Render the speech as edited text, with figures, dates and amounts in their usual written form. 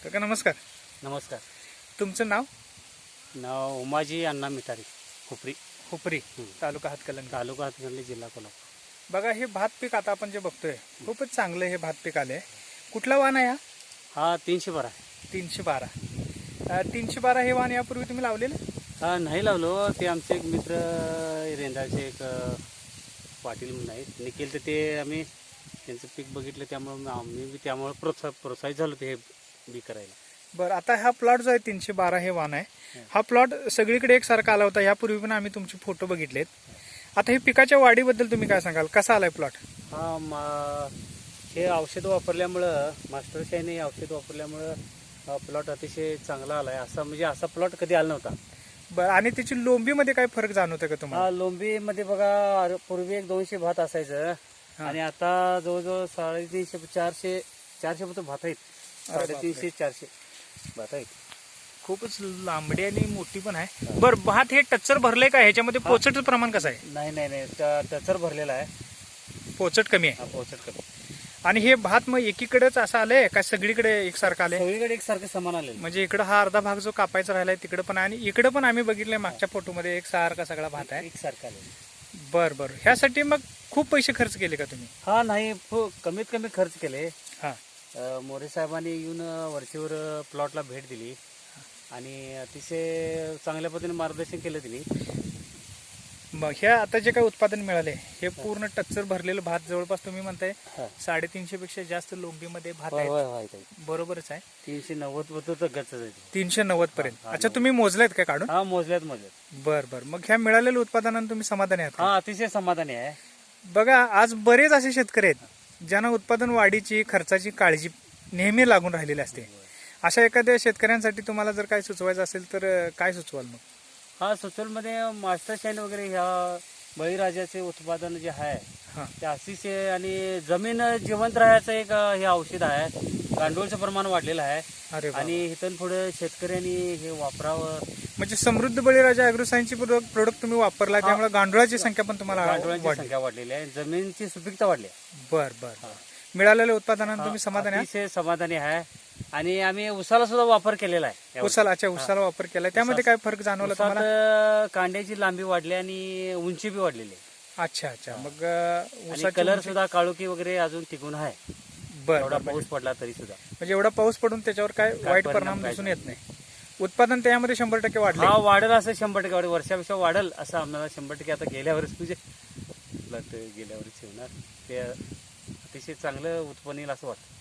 काका नमस्कार. नमस्कार. तुमचं नाव? नाव उमाजी अण्णा मिठारी, खुपरी, हुपरी, तालुका हातकणंगले, तालुका हातकणंगले, जिल्हा कोल्हापूर. बघा हे भात पीक आता आपण जे बघतोय खूपच चांगलं हे भात पीक आलंय. कुठला वाण आहे हा? हा 312. 312. 312 हे वाण यापूर्वी तुम्ही लावलेलं? हा नाही लावलो, ते आमचे एक मित्र रेंदाळचे एक पाटील म्हणून आहेत, निखिल, तर ते आम्ही त्यांचं पीक बघितलं, त्यामुळे आम्ही बी त्यामुळे प्रोत्साहित झालो ते हे बी करायला. बरं, आता हा प्लॉट जो आहे 312 हे वाण आहे, हा प्लॉट सगळीकडे एकसारखा आला होता. यापूर्वी पण आम्ही तुमचे फोटो बघितलेत. आता हे पिकाच्या वाढीबद्दल तुम्ही काय सांगाल? कसा आलाय प्लॉट? हा हे औषध वापरल्यामुळं, मास्टर शाईने औषध वापरल्यामुळं हा प्लॉट अतिशय चांगला आलाय. म्हणजे असा प्लॉट कधी आला नव्हता. बरं, आणि त्याची लोंबीमध्ये काय फरक जाणवतं का तुम्हाला? हा लोंबीमध्ये बघा, पूर्वी एक 200 भात असायचं आणि आता जवळजवळ 350 400 फक्त भात आहेत. 350 400 भात आहेत. खूपच लांबडी आणि मोठी पण आहे. बरं, भात हे टच्चर भरले का? ह्याच्यामध्ये पोचटचं प्रमाण कसं आहे? नाही टचर भरलेला आहे. पोचट कमी आहे. हा पोचट कमी. आणि हे भात मग एकीकडेच असं आलंय का सगळीकडे एकसारखं आलंय? सगळीकडे एकसारखं समान आलेलं. म्हणजे इकडं हा अर्धा भाग जो कापायचा राहिलाय तिकडे पण, आणि इकडे पण आम्ही बघितलंय मागच्या फोटोमध्ये एक सारखा सगळा भात आहे. एकसारखं आलेलं. बरं, ह्यासाठी मग खूप पैसे खर्च केले का तुम्ही? हा नाही, कमीत कमी खर्च केले. हा, मोरे साहेबांनी येऊन वरचीवर प्लॉटला भेट दिली आणि अतिशय चांगल्या पद्धतीने मार्गदर्शन केलं त्यांनी. मग ह्या आता जे काही उत्पादन मिळाले हे पूर्ण टच्चर भरलेलं भात, जवळपास तुम्ही म्हणताय 350 पेक्षा जास्त लोंबीमध्ये भात आहे. बरोबरच आहे. 390 गच्च जायचं. 390 पर्यंत. अच्छा, तुम्ही मोजलेत काय काढून? हा मोजल्यात. बरं, मग ह्या मिळालेल्या उत्पादनानं तुम्ही समाधानी आहात? हा अतिशय समाधानी आहे. बघा, आज बरेच असे शेतकरी आहेत ज्यांना उत्पादन वाढीची, खर्चाची काळजी नेहमी लागून राहिलेली असते. अशा एखाद्या शेतकऱ्यांसाठी तुम्हाला जर काय सुचवायचं असेल तर काय सुचवाल मग? हा सुचवलमध्ये मास्टर शाईन वगैरे ह्या बळीराजाचे उत्पादन जे आहे ते अतिशय, आणि जमीन जिवंत राहायचं एक हे औषध आहे. गांडूळचं प्रमाण वाढलेलं आहे. अरे वा. आणि इथून पुढे शेतकऱ्यांनी हे वापरावं. म्हणजे समृद्ध बळीराजा ॲग्रोसायन्सची प्रोडक्ट तुम्ही वापरला, त्यामुळे गांडुळाची संख्या पण तुम्हाला गांडुळांची संख्या वाढलेली आहे, जमिनीची सुपीकता वाढली आहे. बरं. मिळालेल्या उत्पादनानं तुम्ही समाधानी आहात? अतिशय समाधानी आहे. आणि आम्ही उसाला सुद्धा वापर केलेला आहे. उसाला वापर केलाय, त्यामध्ये काय फरक जाणवला तुम्हाला? उसात कांड्याची लांबी वाढली आणि उंची बी वाढलेली आहे. अच्छा. मग आणि कलर सुद्धा काळोखी वगैरे अजून टिकून आहे. एवढा पाऊस पडला तरी सुद्धा. म्हणजे एवढा पाऊस पडून त्याच्यावर काय वाईट परिणाम दिसून येत नाही. उत्पादन त्यामध्ये 100% वाढले. हा वाढेल, असं 100% वाढेल, वर्षापेक्षा वाढेल असं आम्हाला 100%. आता गेल्या वर्षी गेल्या वर्षी होणार ते अतिशय चांगलं उत्पन्न येईल असं वाटतं.